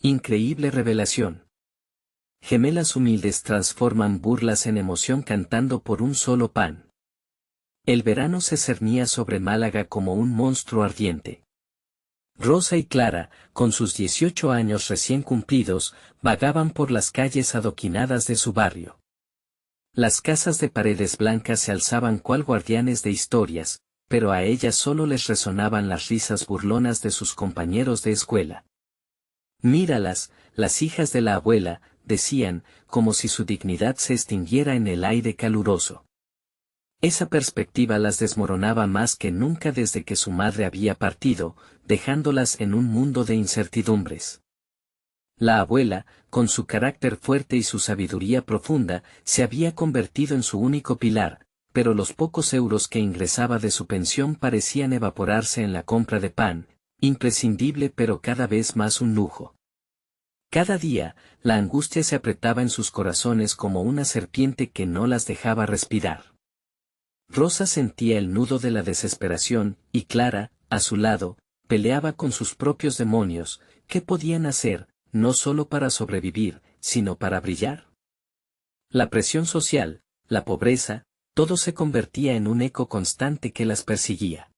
Increíble revelación. Gemelas humildes transforman burlas en emoción cantando por un solo pan. El verano se cernía sobre Málaga como un monstruo ardiente. Rosa y Clara, con sus 18 años recién cumplidos, vagaban por las calles adoquinadas de su barrio. Las casas de paredes blancas se alzaban cual guardianes de historias, pero a ellas solo les resonaban las risas burlonas de sus compañeros de escuela. Míralas, las hijas de la abuela, decían, como si su dignidad se extinguiera en el aire caluroso. Esa perspectiva las desmoronaba más que nunca desde que su madre había partido, dejándolas en un mundo de incertidumbres. La abuela, con su carácter fuerte y su sabiduría profunda, se había convertido en su único pilar, pero los pocos euros que ingresaba de su pensión parecían evaporarse en la compra de pan, imprescindible pero cada vez más un lujo. Cada día, la angustia se apretaba en sus corazones como una serpiente que no las dejaba respirar. Rosa sentía el nudo de la desesperación, y Clara, a su lado, peleaba con sus propios demonios. ¿Qué podían hacer, no solo para sobrevivir, sino para brillar? La presión social, la pobreza, todo se convertía en un eco constante que las perseguía.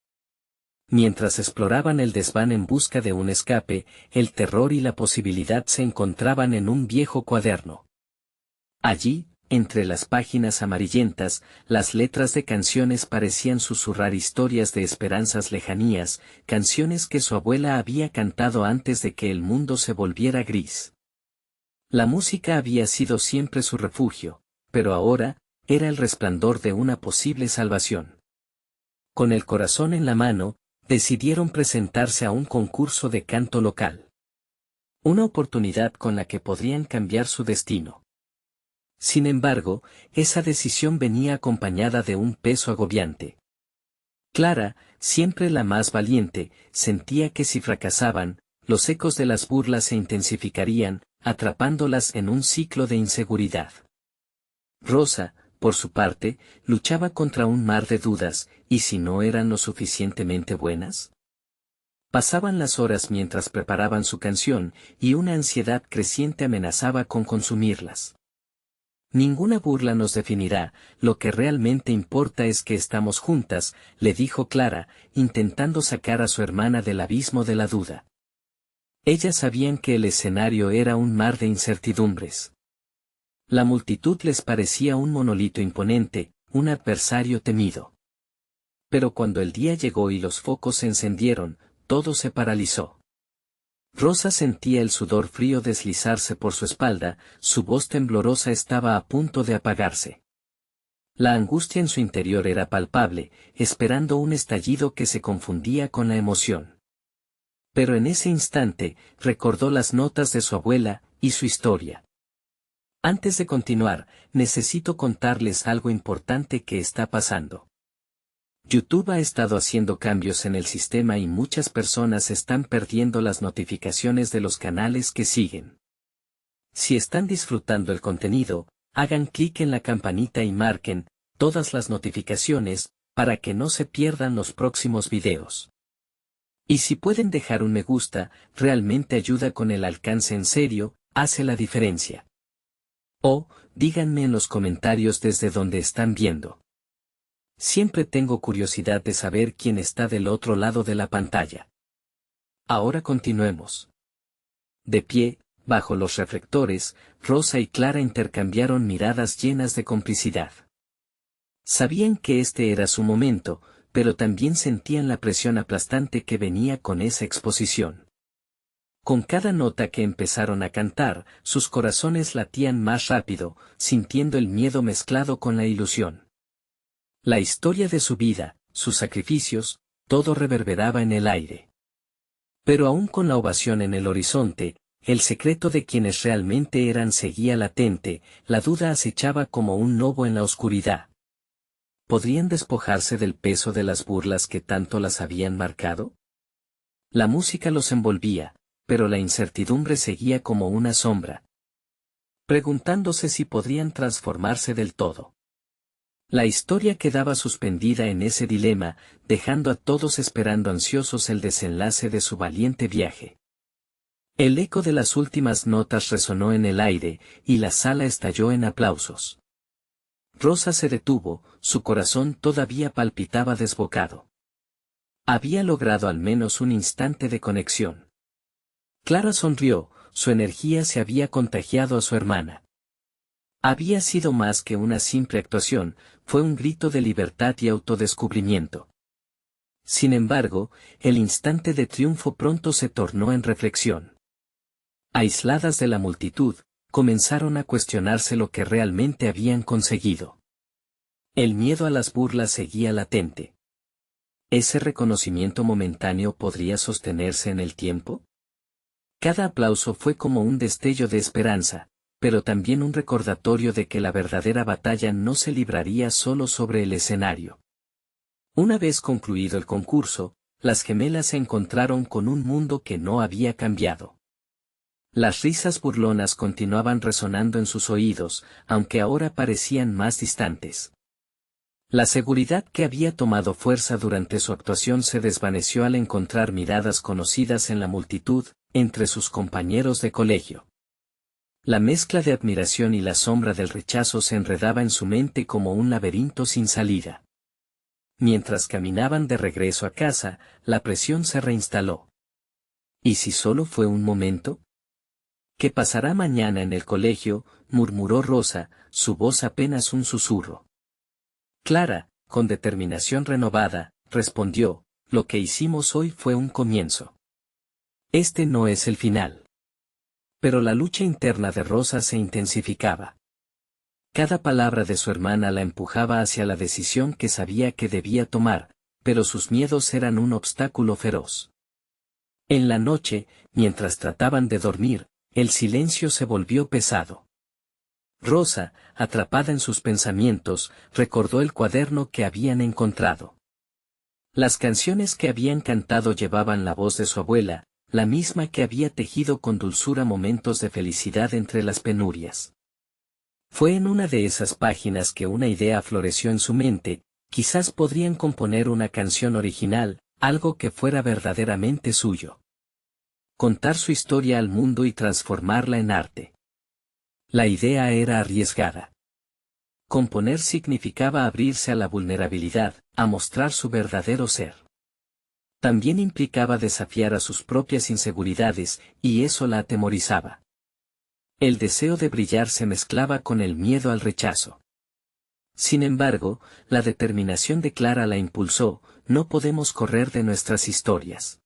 Mientras exploraban el desván en busca de un escape, el terror y la posibilidad se encontraban en un viejo cuaderno. Allí, entre las páginas amarillentas, las letras de canciones parecían susurrar historias de esperanzas lejanías, canciones que su abuela había cantado antes de que el mundo se volviera gris. La música había sido siempre su refugio, pero ahora, era el resplandor de una posible salvación. Con el corazón en la mano, decidieron presentarse a un concurso de canto local. Una oportunidad con la que podrían cambiar su destino. Sin embargo, esa decisión venía acompañada de un peso agobiante. Clara, siempre la más valiente, sentía que si fracasaban, los ecos de las burlas se intensificarían, atrapándolas en un ciclo de inseguridad. Rosa, por su parte, luchaba contra un mar de dudas, ¿y si no eran lo suficientemente buenas? Pasaban las horas mientras preparaban su canción, y una ansiedad creciente amenazaba con consumirlas. Ninguna burla nos definirá, lo que realmente importa es que estamos juntas, le dijo Clara, intentando sacar a su hermana del abismo de la duda. Ellas sabían que el escenario era un mar de incertidumbres. La multitud les parecía un monolito imponente, un adversario temido. Pero cuando el día llegó y los focos se encendieron, todo se paralizó. Rosa sentía el sudor frío deslizarse por su espalda, su voz temblorosa estaba a punto de apagarse. La angustia en su interior era palpable, esperando un estallido que se confundía con la emoción. Pero en ese instante, recordó las notas de su abuela, y su historia. Antes de continuar, necesito contarles algo importante que está pasando. YouTube ha estado haciendo cambios en el sistema y muchas personas están perdiendo las notificaciones de los canales que siguen. Si están disfrutando el contenido, hagan clic en la campanita y marquen todas las notificaciones, para que no se pierdan los próximos videos. Y si pueden dejar un me gusta, realmente ayuda con el alcance en serio, hace la diferencia. O, díganme en los comentarios desde donde están viendo. Siempre tengo curiosidad de saber quién está del otro lado de la pantalla. Ahora continuemos. De pie, bajo los reflectores, Rosa y Clara intercambiaron miradas llenas de complicidad. Sabían que este era su momento, pero también sentían la presión aplastante que venía con esa exposición. Con cada nota que empezaron a cantar, sus corazones latían más rápido, sintiendo el miedo mezclado con la ilusión. La historia de su vida, sus sacrificios, todo reverberaba en el aire. Pero aún con la ovación en el horizonte, el secreto de quienes realmente eran seguía latente, la duda acechaba como un lobo en la oscuridad. ¿Podrían despojarse del peso de las burlas que tanto las habían marcado? La música los envolvía, pero la incertidumbre seguía como una sombra, preguntándose si podrían transformarse del todo. La historia quedaba suspendida en ese dilema, dejando a todos esperando ansiosos el desenlace de su valiente viaje. El eco de las últimas notas resonó en el aire, y la sala estalló en aplausos. Rosa se detuvo, su corazón todavía palpitaba desbocado. Había logrado al menos un instante de conexión. Clara sonrió, su energía se había contagiado a su hermana. Había sido más que una simple actuación, fue un grito de libertad y autodescubrimiento. Sin embargo, el instante de triunfo pronto se tornó en reflexión. Aisladas de la multitud, comenzaron a cuestionarse lo que realmente habían conseguido. El miedo a las burlas seguía latente. ¿Ese reconocimiento momentáneo podría sostenerse en el tiempo? Cada aplauso fue como un destello de esperanza, pero también un recordatorio de que la verdadera batalla no se libraría solo sobre el escenario. Una vez concluido el concurso, las gemelas se encontraron con un mundo que no había cambiado. Las risas burlonas continuaban resonando en sus oídos, aunque ahora parecían más distantes. La seguridad que había tomado fuerza durante su actuación se desvaneció al encontrar miradas conocidas en la multitud, entre sus compañeros de colegio. La mezcla de admiración y la sombra del rechazo se enredaba en su mente como un laberinto sin salida. Mientras caminaban de regreso a casa, la presión se reinstaló. ¿Y si solo fue un momento? ¿Qué pasará mañana en el colegio?, murmuró Rosa, su voz apenas un susurro. Clara, con determinación renovada, respondió, lo que hicimos hoy fue un comienzo. Este no es el final. Pero la lucha interna de Rosa se intensificaba. Cada palabra de su hermana la empujaba hacia la decisión que sabía que debía tomar, pero sus miedos eran un obstáculo feroz. En la noche, mientras trataban de dormir, el silencio se volvió pesado. Rosa, atrapada en sus pensamientos, recordó el cuaderno que habían encontrado. Las canciones que habían cantado llevaban la voz de su abuela, la misma que había tejido con dulzura momentos de felicidad entre las penurias. Fue en una de esas páginas que una idea floreció en su mente, quizás podrían componer una canción original, algo que fuera verdaderamente suyo. Contar su historia al mundo y transformarla en arte. La idea era arriesgada. Componer significaba abrirse a la vulnerabilidad, a mostrar su verdadero ser. También implicaba desafiar a sus propias inseguridades, y eso la atemorizaba. El deseo de brillar se mezclaba con el miedo al rechazo. Sin embargo, la determinación de Clara la impulsó, no podemos correr de nuestras historias.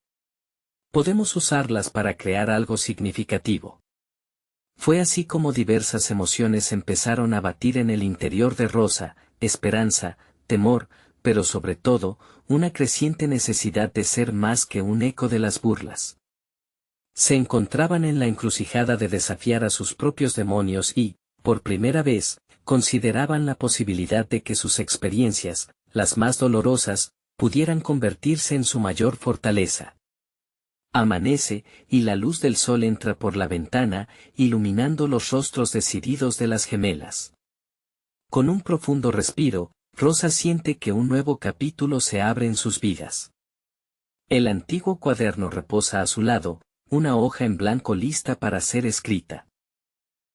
Podemos usarlas para crear algo significativo. Fue así como diversas emociones empezaron a batir en el interior de Rosa, esperanza, temor, pero sobre todo, una creciente necesidad de ser más que un eco de las burlas. Se encontraban en la encrucijada de desafiar a sus propios demonios y, por primera vez, consideraban la posibilidad de que sus experiencias, las más dolorosas, pudieran convertirse en su mayor fortaleza. Amanece, y la luz del sol entra por la ventana, iluminando los rostros decididos de las gemelas. Con un profundo respiro, Rosa siente que un nuevo capítulo se abre en sus vidas. El antiguo cuaderno reposa a su lado, una hoja en blanco lista para ser escrita.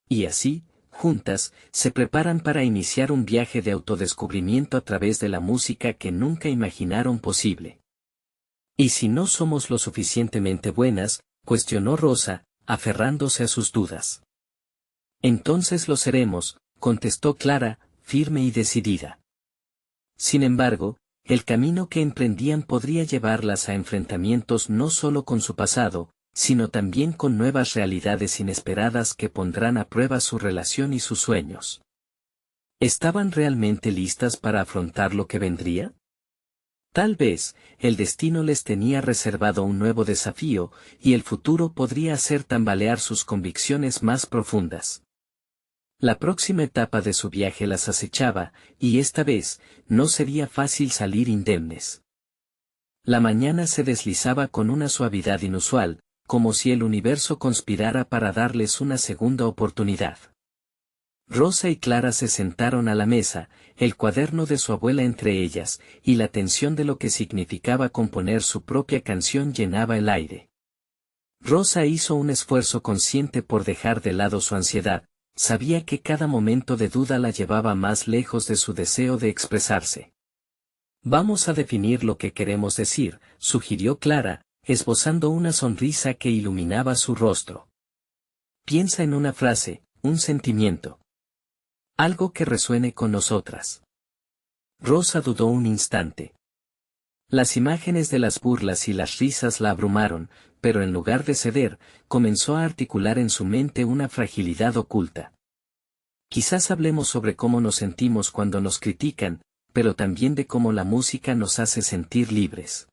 Y así, juntas, se preparan para iniciar un viaje de autodescubrimiento a través de la música que nunca imaginaron posible. ¿Y si no somos lo suficientemente buenas?, cuestionó Rosa, aferrándose a sus dudas. Entonces lo seremos, contestó Clara, firme y decidida. Sin embargo, el camino que emprendían podría llevarlas a enfrentamientos no solo con su pasado, sino también con nuevas realidades inesperadas que pondrán a prueba su relación y sus sueños. ¿Estaban realmente listas para afrontar lo que vendría? Tal vez, el destino les tenía reservado un nuevo desafío, y el futuro podría hacer tambalear sus convicciones más profundas. La próxima etapa de su viaje las acechaba, y esta vez, no sería fácil salir indemnes. La mañana se deslizaba con una suavidad inusual, como si el universo conspirara para darles una segunda oportunidad. Rosa y Clara se sentaron a la mesa, el cuaderno de su abuela entre ellas, y la tensión de lo que significaba componer su propia canción llenaba el aire. Rosa hizo un esfuerzo consciente por dejar de lado su ansiedad, sabía que cada momento de duda la llevaba más lejos de su deseo de expresarse. Vamos a definir lo que queremos decir, sugirió Clara, esbozando una sonrisa que iluminaba su rostro. Piensa en una frase, un sentimiento. Algo que resuene con nosotras. Rosa dudó un instante. Las imágenes de las burlas y las risas la abrumaron, pero en lugar de ceder, comenzó a articular en su mente una fragilidad oculta. Quizás hablemos sobre cómo nos sentimos cuando nos critican, pero también de cómo la música nos hace sentir libres.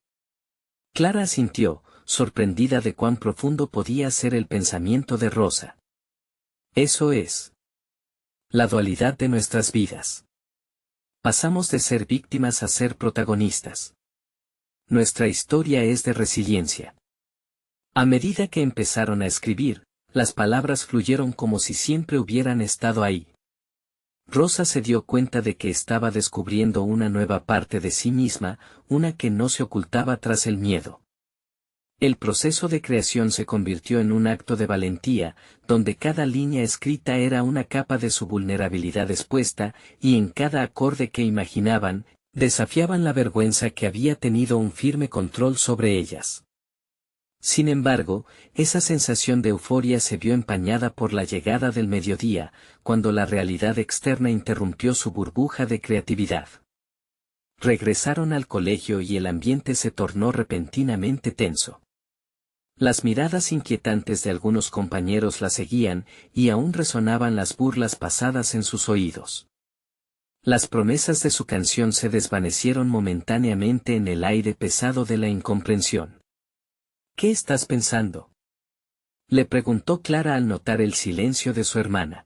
Clara asintió, sorprendida de cuán profundo podía ser el pensamiento de Rosa. Eso es la dualidad de nuestras vidas. Pasamos de ser víctimas a ser protagonistas. Nuestra historia es de resiliencia. A medida que empezaron a escribir, las palabras fluyeron como si siempre hubieran estado ahí. Rosa se dio cuenta de que estaba descubriendo una nueva parte de sí misma, una que no se ocultaba tras el miedo. El proceso de creación se convirtió en un acto de valentía, donde cada línea escrita era una capa de su vulnerabilidad expuesta, y en cada acorde que imaginaban, desafiaban la vergüenza que había tenido un firme control sobre ellas. Sin embargo, esa sensación de euforia se vio empañada por la llegada del mediodía, cuando la realidad externa interrumpió su burbuja de creatividad. Regresaron al colegio y el ambiente se tornó repentinamente tenso. Las miradas inquietantes de algunos compañeros la seguían, y aún resonaban las burlas pasadas en sus oídos. Las promesas de su canción se desvanecieron momentáneamente en el aire pesado de la incomprensión. ¿Qué estás pensando?, le preguntó Clara al notar el silencio de su hermana.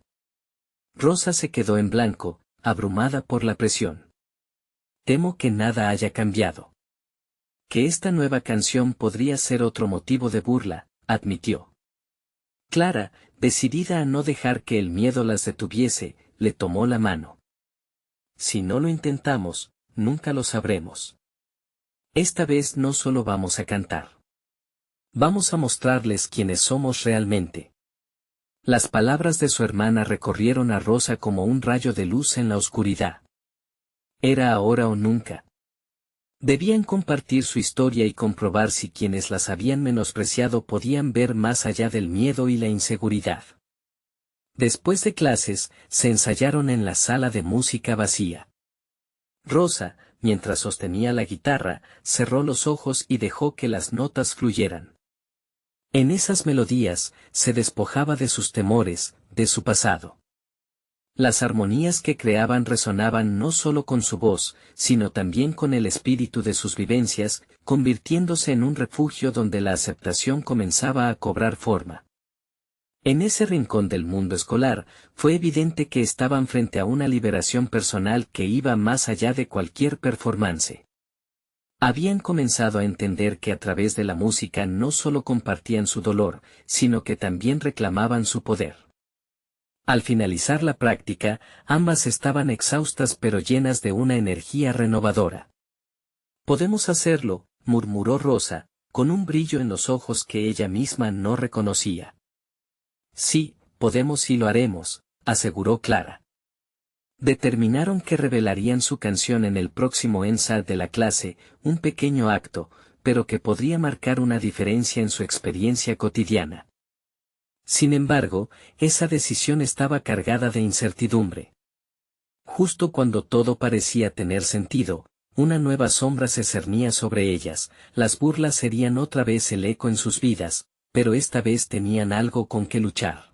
Rosa se quedó en blanco, abrumada por la presión. Temo que nada haya cambiado. Que esta nueva canción podría ser otro motivo de burla, admitió. Clara, decidida a no dejar que el miedo las detuviese, le tomó la mano. Si no lo intentamos, nunca lo sabremos. Esta vez no solo vamos a cantar. Vamos a mostrarles quiénes somos realmente. Las palabras de su hermana recorrieron a Rosa como un rayo de luz en la oscuridad. Era ahora o nunca. Debían compartir su historia y comprobar si quienes las habían menospreciado podían ver más allá del miedo y la inseguridad. Después de clases, se ensayaron en la sala de música vacía. Rosa, mientras sostenía la guitarra, cerró los ojos y dejó que las notas fluyeran. En esas melodías, se despojaba de sus temores, de su pasado. Las armonías que creaban resonaban no solo con su voz, sino también con el espíritu de sus vivencias, convirtiéndose en un refugio donde la aceptación comenzaba a cobrar forma. En ese rincón del mundo escolar, fue evidente que estaban frente a una liberación personal que iba más allá de cualquier performance. Habían comenzado a entender que a través de la música no solo compartían su dolor, sino que también reclamaban su poder. Al finalizar la práctica, ambas estaban exhaustas pero llenas de una energía renovadora. «Podemos hacerlo», murmuró Rosa, con un brillo en los ojos que ella misma no reconocía. «Sí, podemos y lo haremos», aseguró Clara. Determinaron que revelarían su canción en el próximo ensayo de la clase, un pequeño acto, pero que podría marcar una diferencia en su experiencia cotidiana. Sin embargo, esa decisión estaba cargada de incertidumbre. Justo cuando todo parecía tener sentido, una nueva sombra se cernía sobre ellas, las burlas serían otra vez el eco en sus vidas, pero esta vez tenían algo con que luchar.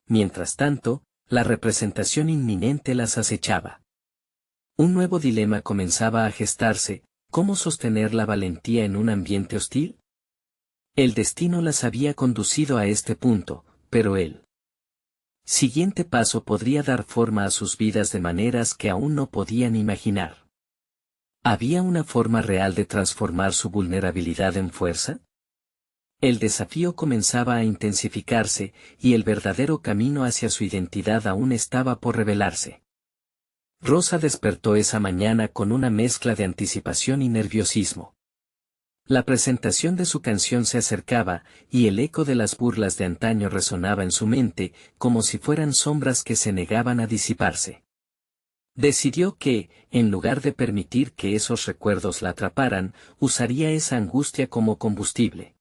Mientras tanto, la representación inminente las acechaba. Un nuevo dilema comenzaba a gestarse: ¿cómo sostener la valentía en un ambiente hostil? El destino las había conducido a este punto, pero el siguiente paso podría dar forma a sus vidas de maneras que aún no podían imaginar. ¿Había una forma real de transformar su vulnerabilidad en fuerza? El desafío comenzaba a intensificarse, y el verdadero camino hacia su identidad aún estaba por revelarse. Rosa despertó esa mañana con una mezcla de anticipación y nerviosismo. La presentación de su canción se acercaba, y el eco de las burlas de antaño resonaba en su mente, como si fueran sombras que se negaban a disiparse. Decidió que, en lugar de permitir que esos recuerdos la atraparan, usaría esa angustia como combustible.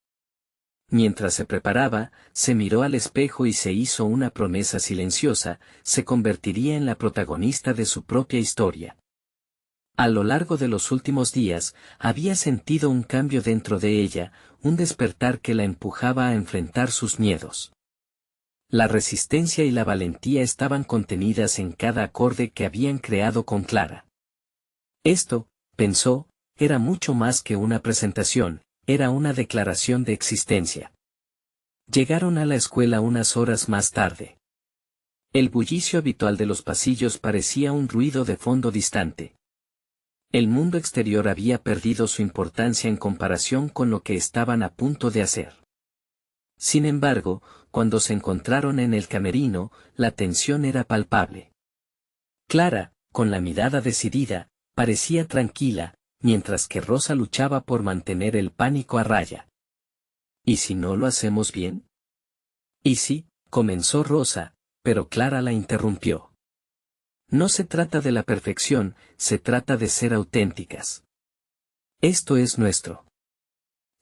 Mientras se preparaba, se miró al espejo y se hizo una promesa silenciosa: se convertiría en la protagonista de su propia historia. A lo largo de los últimos días, había sentido un cambio dentro de ella, un despertar que la empujaba a enfrentar sus miedos. La resistencia y la valentía estaban contenidas en cada acorde que habían creado con Clara. Esto, pensó, era mucho más que una presentación, era una declaración de existencia. Llegaron a la escuela unas horas más tarde. El bullicio habitual de los pasillos parecía un ruido de fondo distante. El mundo exterior había perdido su importancia en comparación con lo que estaban a punto de hacer. Sin embargo, cuando se encontraron en el camerino, la tensión era palpable. Clara, con la mirada decidida, parecía tranquila, mientras que Rosa luchaba por mantener el pánico a raya. ¿Y si no lo hacemos bien? ¿Y si? Comenzó Rosa, pero Clara la interrumpió. No se trata de la perfección, se trata de ser auténticas. Esto es nuestro.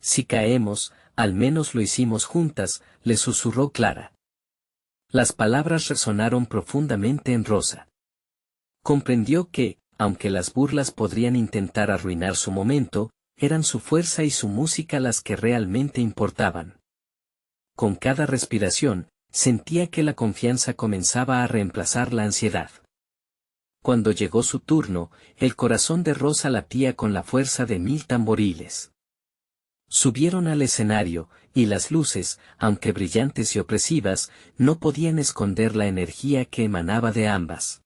Si caemos, al menos lo hicimos juntas, le susurró Clara. Las palabras resonaron profundamente en Rosa. Comprendió que, aunque las burlas podrían intentar arruinar su momento, eran su fuerza y su música las que realmente importaban. Con cada respiración, sentía que la confianza comenzaba a reemplazar la ansiedad. Cuando llegó su turno, el corazón de Rosa latía con la fuerza de 1000 tamboriles. Subieron al escenario, y las luces, aunque brillantes y opresivas, no podían esconder la energía que emanaba de ambas.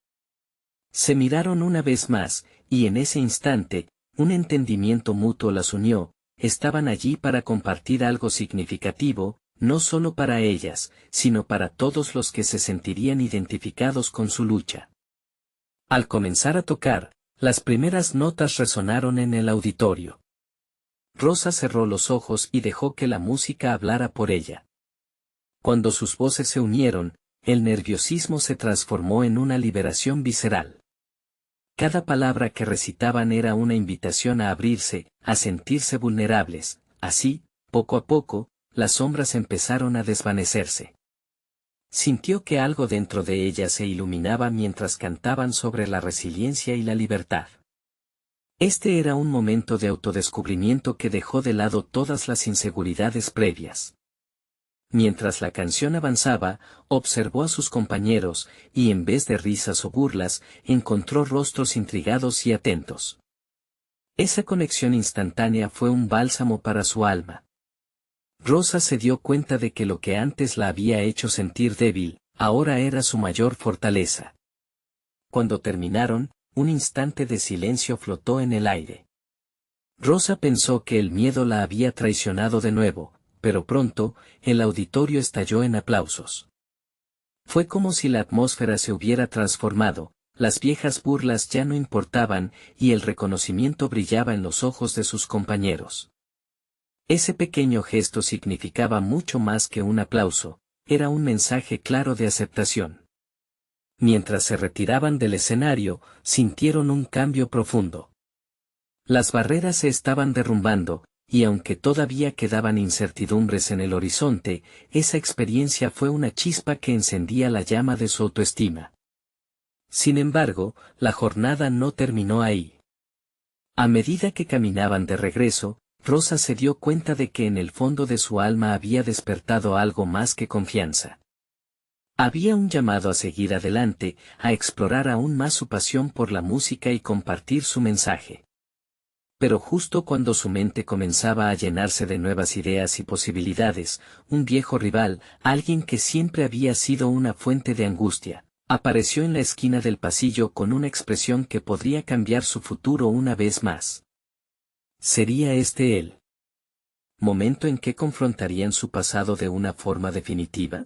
Se miraron una vez más, y en ese instante, un entendimiento mutuo las unió: estaban allí para compartir algo significativo, no solo para ellas, sino para todos los que se sentirían identificados con su lucha. Al comenzar a tocar, las primeras notas resonaron en el auditorio. Rosa cerró los ojos y dejó que la música hablara por ella. Cuando sus voces se unieron, el nerviosismo se transformó en una liberación visceral. Cada palabra que recitaban era una invitación a abrirse, a sentirse vulnerables. Así, poco a poco, las sombras empezaron a desvanecerse. Sintió que algo dentro de ella se iluminaba mientras cantaban sobre la resiliencia y la libertad. Este era un momento de autodescubrimiento que dejó de lado todas las inseguridades previas. Mientras la canción avanzaba, observó a sus compañeros, y en vez de risas o burlas, encontró rostros intrigados y atentos. Esa conexión instantánea fue un bálsamo para su alma. Rosa se dio cuenta de que lo que antes la había hecho sentir débil, ahora era su mayor fortaleza. Cuando terminaron, un instante de silencio flotó en el aire. Rosa pensó que el miedo la había traicionado de nuevo, pero pronto, el auditorio estalló en aplausos. Fue como si la atmósfera se hubiera transformado, las viejas burlas ya no importaban, y el reconocimiento brillaba en los ojos de sus compañeros. Ese pequeño gesto significaba mucho más que un aplauso, era un mensaje claro de aceptación. Mientras se retiraban del escenario, sintieron un cambio profundo. Las barreras se estaban derrumbando, y aunque todavía quedaban incertidumbres en el horizonte, esa experiencia fue una chispa que encendía la llama de su autoestima. Sin embargo, la jornada no terminó ahí. A medida que caminaban de regreso, Rosa se dio cuenta de que en el fondo de su alma había despertado algo más que confianza. Había un llamado a seguir adelante, a explorar aún más su pasión por la música y compartir su mensaje. Pero justo cuando su mente comenzaba a llenarse de nuevas ideas y posibilidades, un viejo rival, alguien que siempre había sido una fuente de angustia, apareció en la esquina del pasillo con una expresión que podría cambiar su futuro una vez más. ¿Sería este él? ¿Momento en que confrontarían su pasado de una forma definitiva?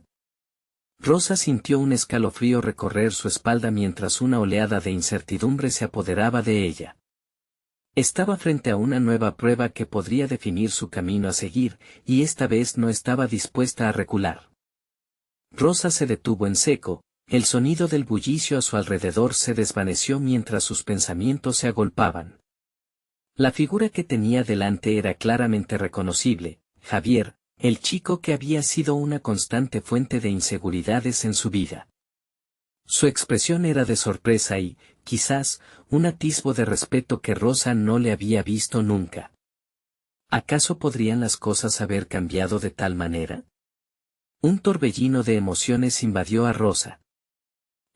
Rosa sintió un escalofrío recorrer su espalda mientras una oleada de incertidumbre se apoderaba de ella. Estaba frente a una nueva prueba que podría definir su camino a seguir, y esta vez no estaba dispuesta a recular. Rosa se detuvo en seco, el sonido del bullicio a su alrededor se desvaneció mientras sus pensamientos se agolpaban. La figura que tenía delante era claramente reconocible, Javier, el chico que había sido una constante fuente de inseguridades en su vida. Su expresión era de sorpresa y, quizás, un atisbo de respeto que Rosa no le había visto nunca. ¿Acaso podrían las cosas haber cambiado de tal manera? Un torbellino de emociones invadió a Rosa.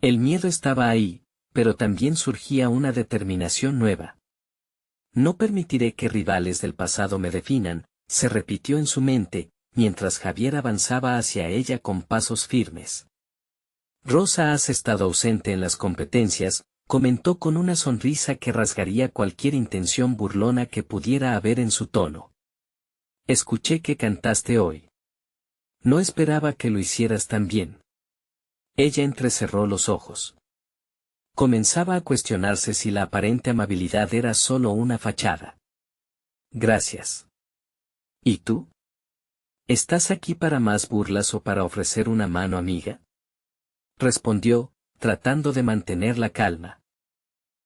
El miedo estaba ahí, pero también surgía una determinación nueva. No permitiré que rivales del pasado me definan, se repitió en su mente, mientras Javier avanzaba hacia ella con pasos firmes. Rosa, has estado ausente en las competencias, comentó con una sonrisa que rasgaría cualquier intención burlona que pudiera haber en su tono. Escuché que cantaste hoy. No esperaba que lo hicieras tan bien. Ella entrecerró los ojos. Comenzaba a cuestionarse si la aparente amabilidad era solo una fachada. Gracias. ¿Y tú? ¿Estás aquí para más burlas o para ofrecer una mano amiga? Respondió, tratando de mantener la calma.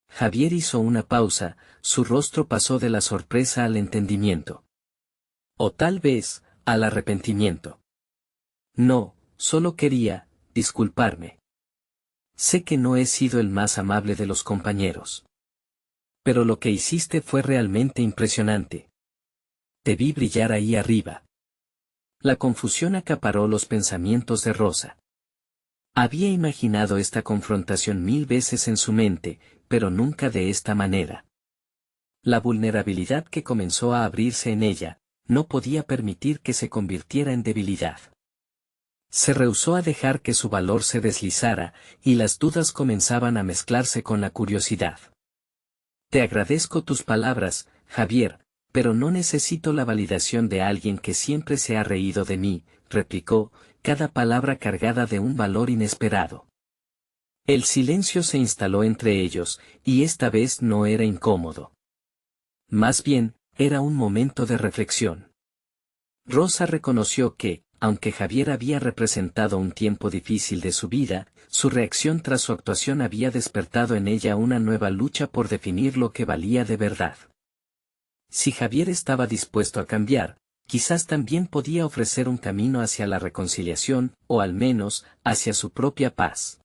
Javier hizo una pausa, su rostro pasó de la sorpresa al entendimiento. O tal vez, al arrepentimiento. No, solo quería, disculparme. Sé que no he sido el más amable de los compañeros. Pero lo que hiciste fue realmente impresionante. Te vi brillar ahí arriba. La confusión acaparó los pensamientos de Rosa. Había imaginado esta confrontación 1000 veces en su mente, pero nunca de esta manera. La vulnerabilidad que comenzó a abrirse en ella, no podía permitir que se convirtiera en debilidad. Se rehusó a dejar que su valor se deslizara, y las dudas comenzaban a mezclarse con la curiosidad. Te agradezco tus palabras, Javier, pero no necesito la validación de alguien que siempre se ha reído de mí, replicó, cada palabra cargada de un valor inesperado. El silencio se instaló entre ellos, y esta vez no era incómodo. Más bien, era un momento de reflexión. Rosa reconoció que, aunque Javier había representado un tiempo difícil de su vida, su reacción tras su actuación había despertado en ella una nueva lucha por definir lo que valía de verdad. Si Javier estaba dispuesto a cambiar, quizás también podía ofrecer un camino hacia la reconciliación, o al menos, hacia su propia paz.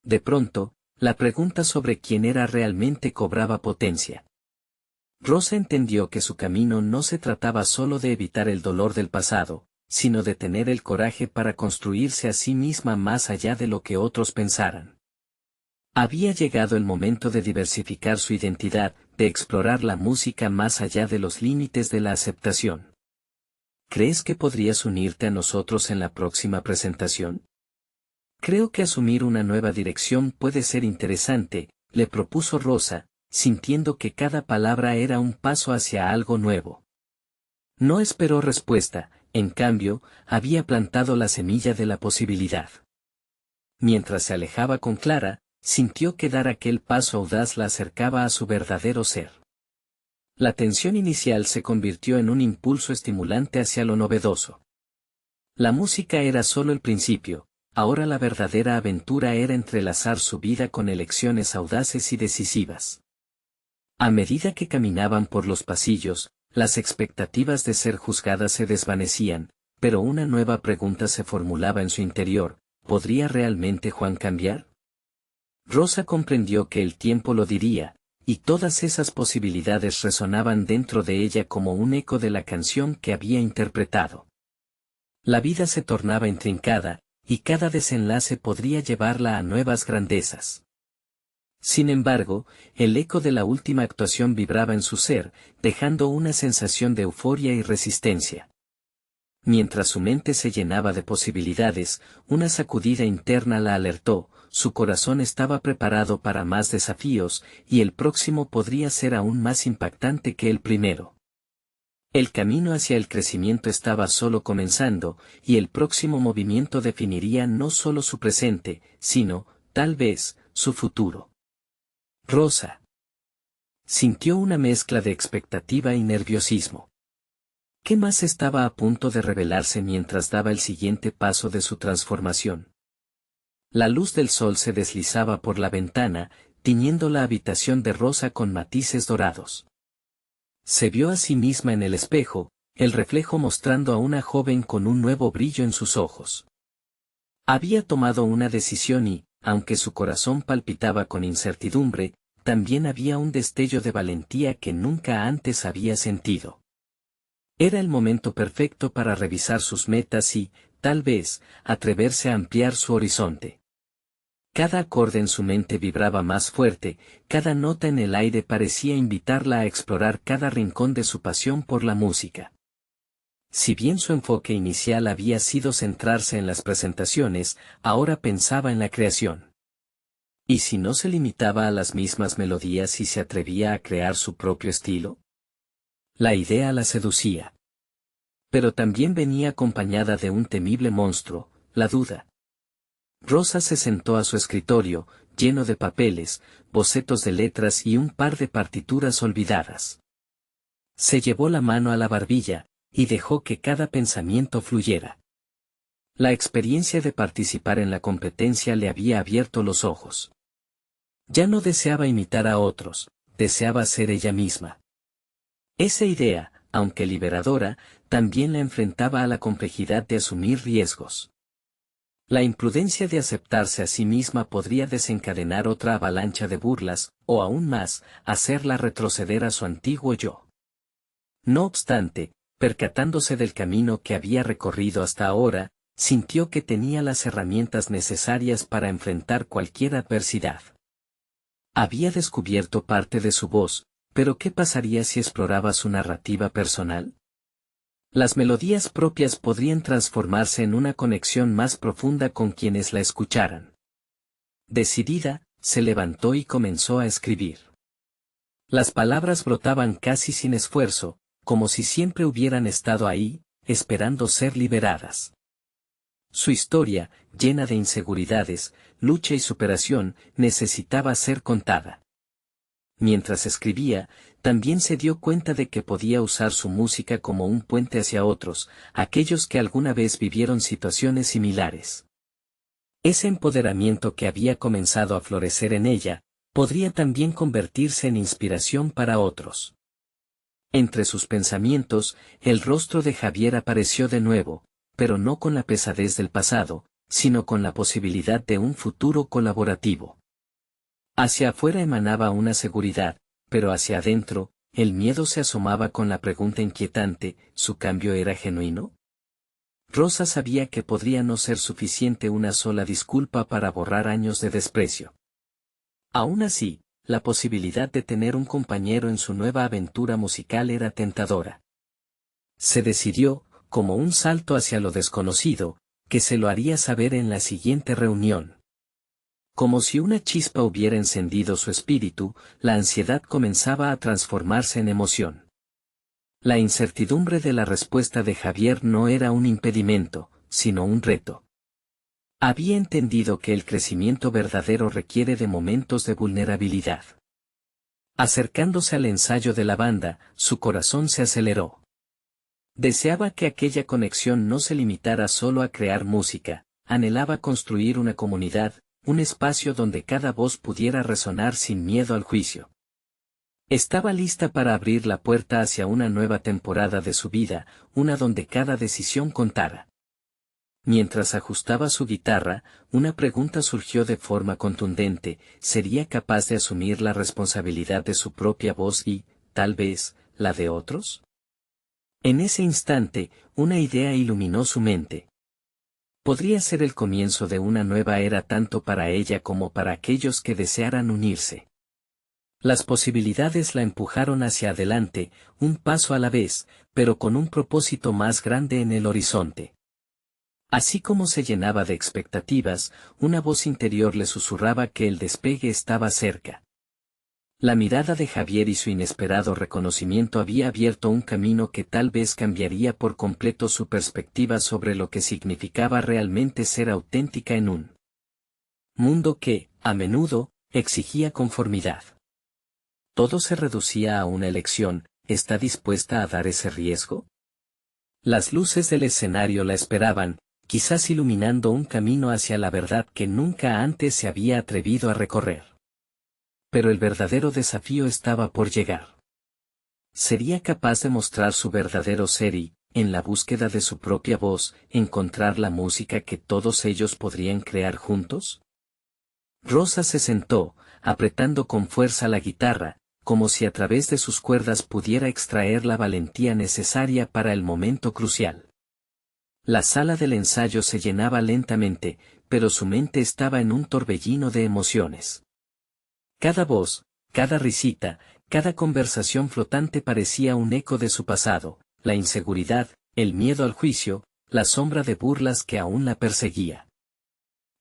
De pronto, la pregunta sobre quién era realmente cobraba potencia. Rosa entendió que su camino no se trataba solo de evitar el dolor del pasado, sino de tener el coraje para construirse a sí misma más allá de lo que otros pensaran. Había llegado el momento de diversificar su identidad, de explorar la música más allá de los límites de la aceptación. ¿Crees que podrías unirte a nosotros en la próxima presentación? Creo que asumir una nueva dirección puede ser interesante, le propuso Rosa, sintiendo que cada palabra era un paso hacia algo nuevo. No esperó respuesta, en cambio, había plantado la semilla de la posibilidad. Mientras se alejaba con Clara, sintió que dar aquel paso audaz la acercaba a su verdadero ser. La tensión inicial se convirtió en un impulso estimulante hacia lo novedoso. La música era solo el principio, ahora la verdadera aventura era entrelazar su vida con elecciones audaces y decisivas. A medida que caminaban por los pasillos, las expectativas de ser juzgadas se desvanecían, pero una nueva pregunta se formulaba en su interior: ¿podría realmente Juan cambiar? Rosa comprendió que el tiempo lo diría, y todas esas posibilidades resonaban dentro de ella como un eco de la canción que había interpretado. La vida se tornaba intrincada, y cada desenlace podría llevarla a nuevas grandezas. Sin embargo, el eco de la última actuación vibraba en su ser, dejando una sensación de euforia y resistencia. Mientras su mente se llenaba de posibilidades, una sacudida interna la alertó: su corazón estaba preparado para más desafíos, y el próximo podría ser aún más impactante que el primero. El camino hacia el crecimiento estaba solo comenzando, y el próximo movimiento definiría no solo su presente, sino, tal vez, su futuro. Rosa. Sintió una mezcla de expectativa y nerviosismo. ¿Qué más estaba a punto de revelarse mientras daba el siguiente paso de su transformación? La luz del sol se deslizaba por la ventana, tiñendo la habitación de rosa con matices dorados. Se vio a sí misma en el espejo, el reflejo mostrando a una joven con un nuevo brillo en sus ojos. Había tomado una decisión y, aunque su corazón palpitaba con incertidumbre, también había un destello de valentía que nunca antes había sentido. Era el momento perfecto para revisar sus metas y, tal vez, atreverse a ampliar su horizonte. Cada acorde en su mente vibraba más fuerte, cada nota en el aire parecía invitarla a explorar cada rincón de su pasión por la música. Si bien su enfoque inicial había sido centrarse en las presentaciones, ahora pensaba en la creación. ¿Y si no se limitaba a las mismas melodías y se atrevía a crear su propio estilo? La idea la seducía. Pero también venía acompañada de un temible monstruo, la duda. Rosa se sentó a su escritorio, lleno de papeles, bocetos de letras y un par de partituras olvidadas. Se llevó la mano a la barbilla, y dejó que cada pensamiento fluyera. La experiencia de participar en la competencia le había abierto los ojos. Ya no deseaba imitar a otros, deseaba ser ella misma. Esa idea, aunque liberadora, también la enfrentaba a la complejidad de asumir riesgos. La imprudencia de aceptarse a sí misma podría desencadenar otra avalancha de burlas, o aún más, hacerla retroceder a su antiguo yo. No obstante, percatándose del camino que había recorrido hasta ahora, sintió que tenía las herramientas necesarias para enfrentar cualquier adversidad. Había descubierto parte de su voz, pero ¿qué pasaría si exploraba su narrativa personal? Las melodías propias podrían transformarse en una conexión más profunda con quienes la escucharan. Decidida, se levantó y comenzó a escribir. Las palabras brotaban casi sin esfuerzo, como si siempre hubieran estado ahí, esperando ser liberadas. Su historia, llena de inseguridades, lucha y superación, necesitaba ser contada. Mientras escribía, también se dio cuenta de que podía usar su música como un puente hacia otros, aquellos que alguna vez vivieron situaciones similares. Ese empoderamiento que había comenzado a florecer en ella, podría también convertirse en inspiración para otros. Entre sus pensamientos, el rostro de Javier apareció de nuevo, pero no con la pesadez del pasado, sino con la posibilidad de un futuro colaborativo. Hacia afuera emanaba una seguridad, pero hacia adentro, el miedo se asomaba con la pregunta inquietante, ¿su cambio era genuino? Rosa sabía que podría no ser suficiente una sola disculpa para borrar años de desprecio. Aún así, la posibilidad de tener un compañero en su nueva aventura musical era tentadora. Se decidió, como un salto hacia lo desconocido, que se lo haría saber en la siguiente reunión. Como si una chispa hubiera encendido su espíritu, la ansiedad comenzaba a transformarse en emoción. La incertidumbre de la respuesta de Javier no era un impedimento, sino un reto. Había entendido que el crecimiento verdadero requiere de momentos de vulnerabilidad. Acercándose al ensayo de la banda, su corazón se aceleró. Deseaba que aquella conexión no se limitara solo a crear música, anhelaba construir una comunidad, un espacio donde cada voz pudiera resonar sin miedo al juicio. Estaba lista para abrir la puerta hacia una nueva temporada de su vida, una donde cada decisión contara. Mientras ajustaba su guitarra, una pregunta surgió de forma contundente: ¿sería capaz de asumir la responsabilidad de su propia voz y, tal vez, la de otros? En ese instante, una idea iluminó su mente. Podría ser el comienzo de una nueva era tanto para ella como para aquellos que desearan unirse. Las posibilidades la empujaron hacia adelante, un paso a la vez, pero con un propósito más grande en el horizonte. Así como se llenaba de expectativas, una voz interior le susurraba que el despegue estaba cerca. La mirada de Javier y su inesperado reconocimiento había abierto un camino que tal vez cambiaría por completo su perspectiva sobre lo que significaba realmente ser auténtica en un mundo que, a menudo, exigía conformidad. Todo se reducía a una elección. ¿Está dispuesta a dar ese riesgo? Las luces del escenario la esperaban, quizás iluminando un camino hacia la verdad que nunca antes se había atrevido a recorrer. Pero el verdadero desafío estaba por llegar. ¿Sería capaz de mostrar su verdadero ser y, en la búsqueda de su propia voz, encontrar la música que todos ellos podrían crear juntos? Rosa se sentó, apretando con fuerza la guitarra, como si a través de sus cuerdas pudiera extraer la valentía necesaria para el momento crucial. La sala del ensayo se llenaba lentamente, pero su mente estaba en un torbellino de emociones. Cada voz, cada risita, cada conversación flotante parecía un eco de su pasado, la inseguridad, el miedo al juicio, la sombra de burlas que aún la perseguía.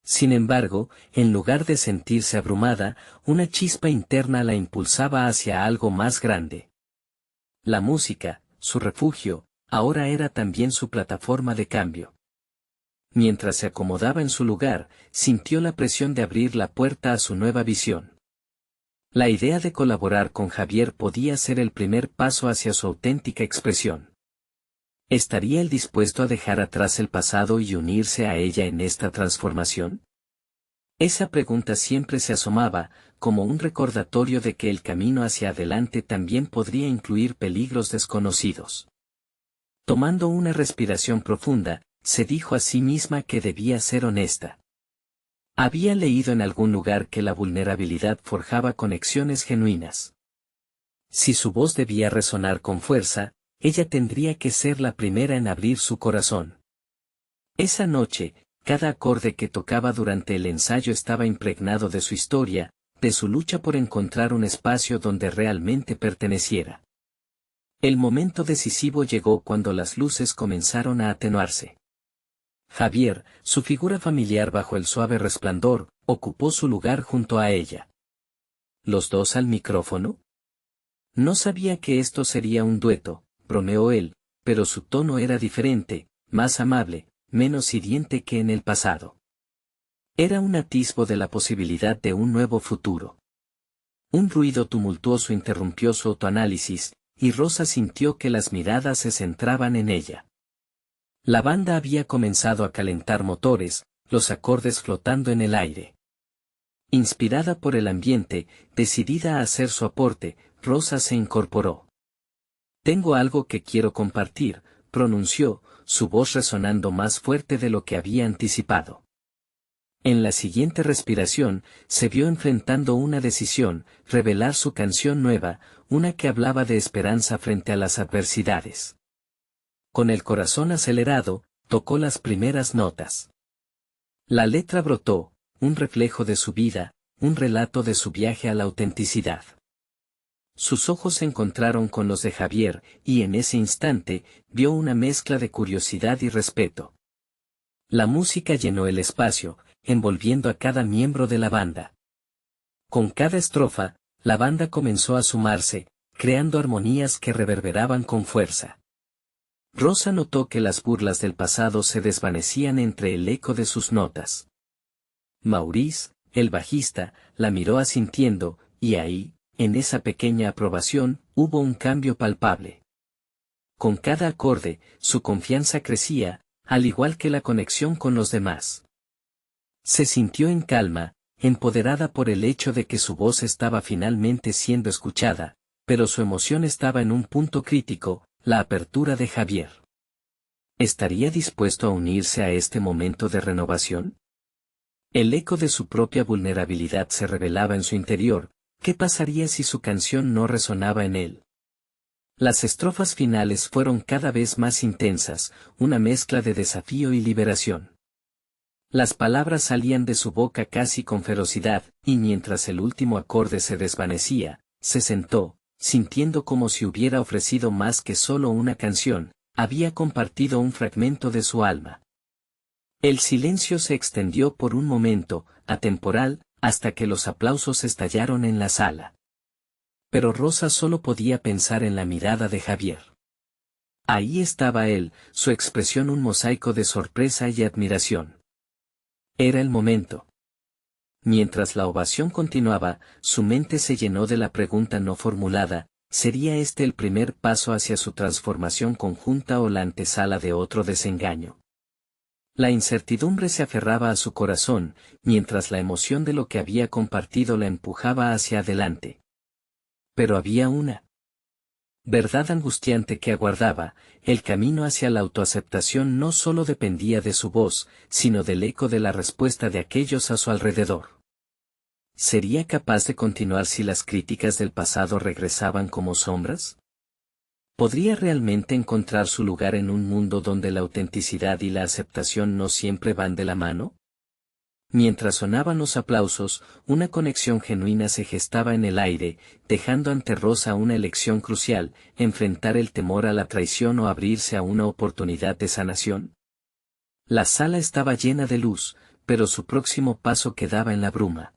Sin embargo, en lugar de sentirse abrumada, una chispa interna la impulsaba hacia algo más grande. La música, su refugio, ahora era también su plataforma de cambio. Mientras se acomodaba en su lugar, sintió la presión de abrir la puerta a su nueva visión. La idea de colaborar con Javier podía ser el primer paso hacia su auténtica expresión. ¿Estaría él dispuesto a dejar atrás el pasado y unirse a ella en esta transformación? Esa pregunta siempre se asomaba, como un recordatorio de que el camino hacia adelante también podría incluir peligros desconocidos. Tomando una respiración profunda, se dijo a sí misma que debía ser honesta. Había leído en algún lugar que la vulnerabilidad forjaba conexiones genuinas. Si su voz debía resonar con fuerza, ella tendría que ser la primera en abrir su corazón. Esa noche, cada acorde que tocaba durante el ensayo estaba impregnado de su historia, de su lucha por encontrar un espacio donde realmente perteneciera. El momento decisivo llegó cuando las luces comenzaron a atenuarse. Javier, su figura familiar bajo el suave resplandor, ocupó su lugar junto a ella. ¿Los dos al micrófono? No sabía que esto sería un dueto, bromeó él, pero su tono era diferente, más amable, menos hiriente que en el pasado. Era un atisbo de la posibilidad de un nuevo futuro. Un ruido tumultuoso interrumpió su autoanálisis, y Rosa sintió que las miradas se centraban en ella. La banda había comenzado a calentar motores, los acordes flotando en el aire. Inspirada por el ambiente, decidida a hacer su aporte, Rosa se incorporó. «Tengo algo que quiero compartir», pronunció, su voz resonando más fuerte de lo que había anticipado. En la siguiente respiración, se vio enfrentando una decisión, revelar su canción nueva, una que hablaba de esperanza frente a las adversidades. Con el corazón acelerado, tocó las primeras notas. La letra brotó, un reflejo de su vida, un relato de su viaje a la autenticidad. Sus ojos se encontraron con los de Javier, y en ese instante, vio una mezcla de curiosidad y respeto. La música llenó el espacio, envolviendo a cada miembro de la banda. Con cada estrofa, la banda comenzó a sumarse, creando armonías que reverberaban con fuerza. Rosa notó que las burlas del pasado se desvanecían entre el eco de sus notas. Maurice, el bajista, la miró asintiendo, y ahí, en esa pequeña aprobación, hubo un cambio palpable. Con cada acorde, su confianza crecía, al igual que la conexión con los demás. Se sintió en calma, empoderada por el hecho de que su voz estaba finalmente siendo escuchada, pero su emoción estaba en un punto crítico, la apertura de Javier. ¿Estaría dispuesto a unirse a este momento de renovación? El eco de su propia vulnerabilidad se revelaba en su interior. ¿Qué pasaría si su canción no resonaba en él? Las estrofas finales fueron cada vez más intensas, una mezcla de desafío y liberación. Las palabras salían de su boca casi con ferocidad, y mientras el último acorde se desvanecía, se sentó, sintiendo como si hubiera ofrecido más que solo una canción, había compartido un fragmento de su alma. El silencio se extendió por un momento, atemporal, hasta que los aplausos estallaron en la sala. Pero Rosa solo podía pensar en la mirada de Javier. Ahí estaba él, su expresión un mosaico de sorpresa y admiración. Era el momento. Mientras la ovación continuaba, su mente se llenó de la pregunta no formulada: ¿sería este el primer paso hacia su transformación conjunta o la antesala de otro desengaño? La incertidumbre se aferraba a su corazón, mientras la emoción de lo que había compartido la empujaba hacia adelante. Pero había una verdad angustiante que aguardaba: el camino hacia la autoaceptación no solo dependía de su voz, sino del eco de la respuesta de aquellos a su alrededor. ¿Sería capaz de continuar si las críticas del pasado regresaban como sombras? ¿Podría realmente encontrar su lugar en un mundo donde la autenticidad y la aceptación no siempre van de la mano? Mientras sonaban los aplausos, una conexión genuina se gestaba en el aire, dejando ante Rosa una elección crucial: enfrentar el temor a la traición o abrirse a una oportunidad de sanación. La sala estaba llena de luz, pero su próximo paso quedaba en la bruma.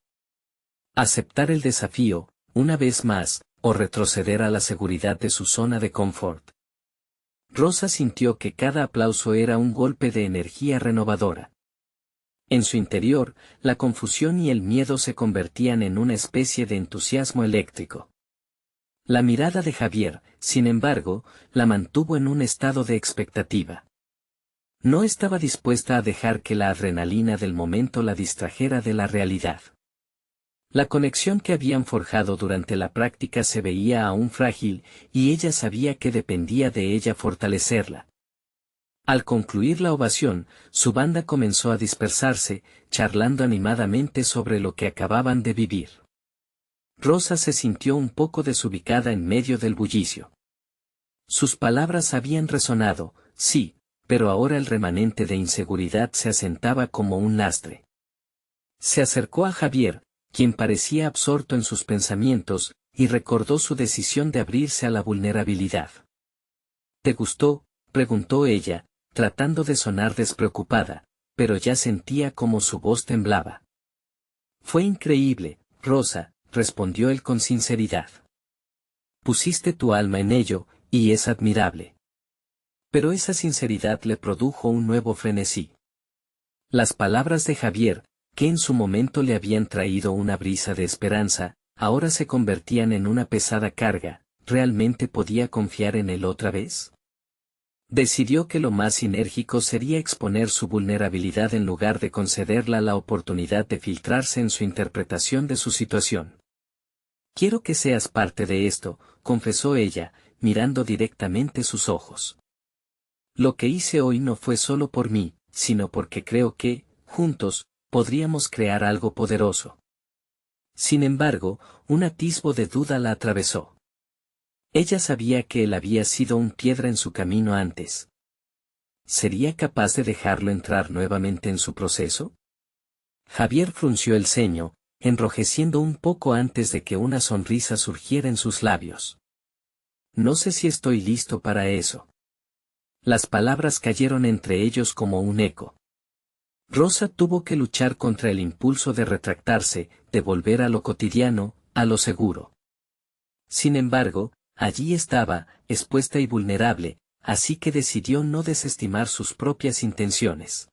Aceptar el desafío, una vez más, o retroceder a la seguridad de su zona de confort. Rosa sintió que cada aplauso era un golpe de energía renovadora. En su interior, la confusión y el miedo se convertían en una especie de entusiasmo eléctrico. La mirada de Javier, sin embargo, la mantuvo en un estado de expectativa. No estaba dispuesta a dejar que la adrenalina del momento la distrajera de la realidad. La conexión que habían forjado durante la práctica se veía aún frágil, y ella sabía que dependía de ella fortalecerla. Al concluir la ovación, su banda comenzó a dispersarse, charlando animadamente sobre lo que acababan de vivir. Rosa se sintió un poco desubicada en medio del bullicio. Sus palabras habían resonado, sí, pero ahora el remanente de inseguridad se asentaba como un lastre. Se acercó a Javier, quien parecía absorto en sus pensamientos, y recordó su decisión de abrirse a la vulnerabilidad. ¿Te gustó?, preguntó ella, tratando de sonar despreocupada, pero ya sentía como su voz temblaba. Fue increíble, Rosa, respondió él con sinceridad. Pusiste tu alma en ello, y es admirable. Pero esa sinceridad le produjo un nuevo frenesí. Las palabras de Javier, que en su momento le habían traído una brisa de esperanza, ahora se convertían en una pesada carga. ¿Realmente podía confiar en él otra vez? Decidió que lo más sinérgico sería exponer su vulnerabilidad en lugar de concederla la oportunidad de filtrarse en su interpretación de su situación. Quiero que seas parte de esto, confesó ella, mirando directamente sus ojos. Lo que hice hoy no fue solo por mí, sino porque creo que, juntos, podríamos crear algo poderoso. Sin embargo, un atisbo de duda la atravesó. Ella sabía que él había sido un piedra en su camino antes. ¿Sería capaz de dejarlo entrar nuevamente en su proceso? Javier frunció el ceño, enrojeciendo un poco antes de que una sonrisa surgiera en sus labios. No sé si estoy listo para eso. Las palabras cayeron entre ellos como un eco. Rosa tuvo que luchar contra el impulso de retractarse, de volver a lo cotidiano, a lo seguro. Sin embargo, allí estaba, expuesta y vulnerable, así que decidió no desestimar sus propias intenciones.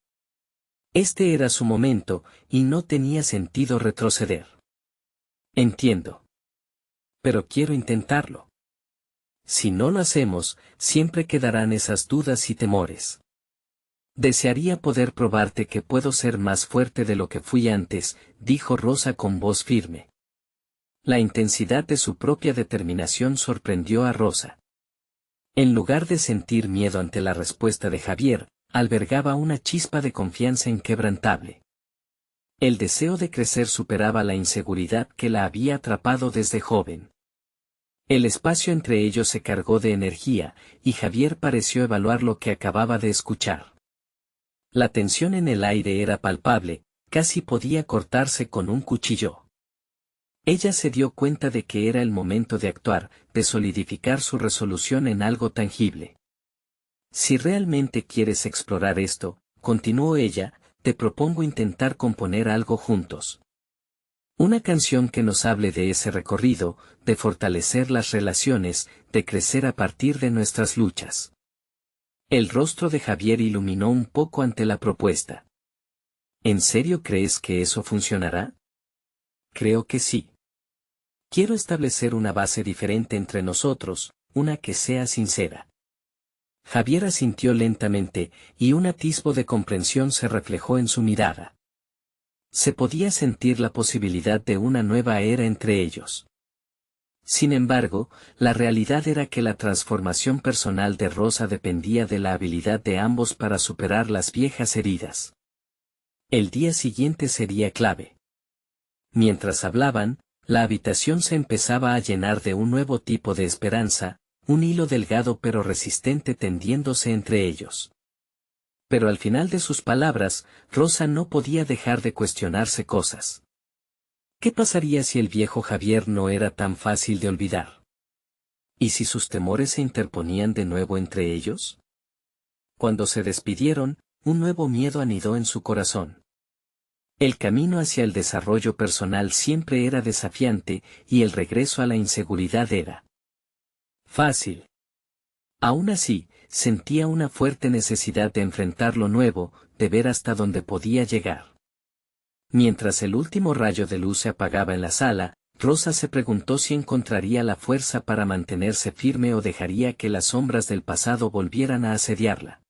Este era su momento, y no tenía sentido retroceder. Entiendo. Pero quiero intentarlo. Si no lo hacemos, siempre quedarán esas dudas y temores. Desearía poder probarte que puedo ser más fuerte de lo que fui antes, dijo Rosa con voz firme. La intensidad de su propia determinación sorprendió a Rosa. En lugar de sentir miedo ante la respuesta de Javier, albergaba una chispa de confianza inquebrantable. El deseo de crecer superaba la inseguridad que la había atrapado desde joven. El espacio entre ellos se cargó de energía, y Javier pareció evaluar lo que acababa de escuchar. La tensión en el aire era palpable, casi podía cortarse con un cuchillo. Ella se dio cuenta de que era el momento de actuar, de solidificar su resolución en algo tangible. Si realmente quieres explorar esto, continuó ella, te propongo intentar componer algo juntos. Una canción que nos hable de ese recorrido, de fortalecer las relaciones, de crecer a partir de nuestras luchas. El rostro de Javier iluminó un poco ante la propuesta. ¿En serio crees que eso funcionará? Creo que sí. Quiero establecer una base diferente entre nosotros, una que sea sincera. Javier asintió lentamente, y un atisbo de comprensión se reflejó en su mirada. Se podía sentir la posibilidad de una nueva era entre ellos. Sin embargo, la realidad era que la transformación personal de Rosa dependía de la habilidad de ambos para superar las viejas heridas. El día siguiente sería clave. Mientras hablaban, la habitación se empezaba a llenar de un nuevo tipo de esperanza, un hilo delgado pero resistente tendiéndose entre ellos. Pero al final de sus palabras, Rosa no podía dejar de cuestionarse cosas. ¿Qué pasaría si el viejo Javier no era tan fácil de olvidar? ¿Y si sus temores se interponían de nuevo entre ellos? Cuando se despidieron, un nuevo miedo anidó en su corazón. El camino hacia el desarrollo personal siempre era desafiante, y el regreso a la inseguridad era fácil. Aún así, sentía una fuerte necesidad de enfrentar lo nuevo, de ver hasta dónde podía llegar. Mientras el último rayo de luz se apagaba en la sala, Rosa se preguntó si encontraría la fuerza para mantenerse firme o dejaría que las sombras del pasado volvieran a asediarla.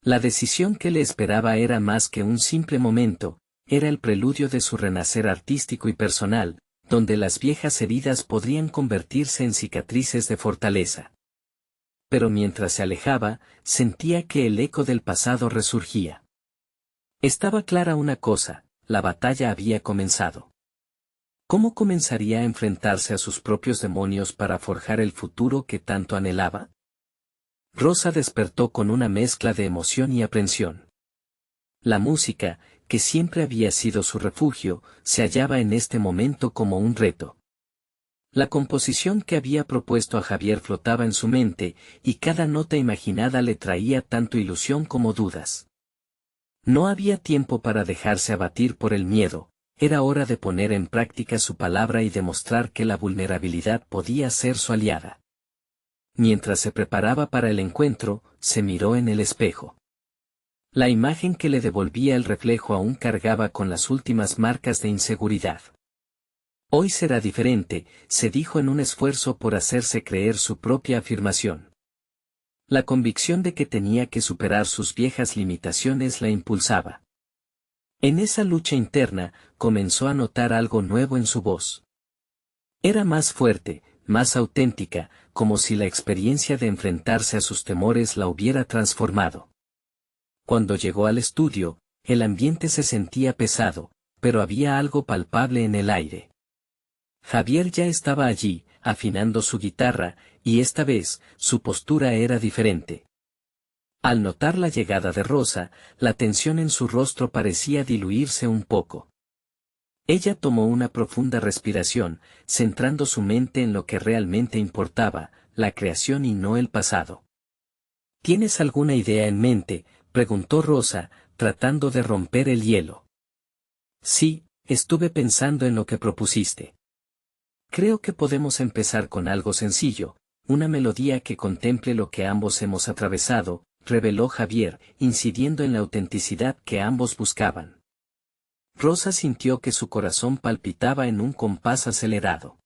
La decisión que le esperaba era más que un simple momento, era el preludio de su renacer artístico y personal, donde las viejas heridas podrían convertirse en cicatrices de fortaleza. Pero mientras se alejaba, sentía que el eco del pasado resurgía. Estaba clara una cosa, la batalla había comenzado. ¿Cómo comenzaría a enfrentarse a sus propios demonios para forjar el futuro que tanto anhelaba? Rosa despertó con una mezcla de emoción y aprensión. La música, que siempre había sido su refugio, se hallaba en este momento como un reto. La composición que había propuesto a Javier flotaba en su mente, y cada nota imaginada le traía tanto ilusión como dudas. No había tiempo para dejarse abatir por el miedo, era hora de poner en práctica su palabra y demostrar que la vulnerabilidad podía ser su aliada. Mientras se preparaba para el encuentro, se miró en el espejo. La imagen que le devolvía el reflejo aún cargaba con las últimas marcas de inseguridad. Hoy será diferente, se dijo en un esfuerzo por hacerse creer su propia afirmación. La convicción de que tenía que superar sus viejas limitaciones la impulsaba. En esa lucha interna, comenzó a notar algo nuevo en su voz. Era más fuerte, más auténtica, como si la experiencia de enfrentarse a sus temores la hubiera transformado. Cuando llegó al estudio, el ambiente se sentía pesado, pero había algo palpable en el aire. Javier ya estaba allí, afinando su guitarra, y esta vez, su postura era diferente. Al notar la llegada de Rosa, la tensión en su rostro parecía diluirse un poco. Ella tomó una profunda respiración, centrando su mente en lo que realmente importaba, la creación y no el pasado. ¿Tienes alguna idea en mente?, preguntó Rosa, tratando de romper el hielo. Sí, estuve pensando en lo que propusiste. Creo que podemos empezar con algo sencillo, una melodía que contemple lo que ambos hemos atravesado, reveló Javier, incidiendo en la autenticidad que ambos buscaban. Rosa sintió que su corazón palpitaba en un compás acelerado.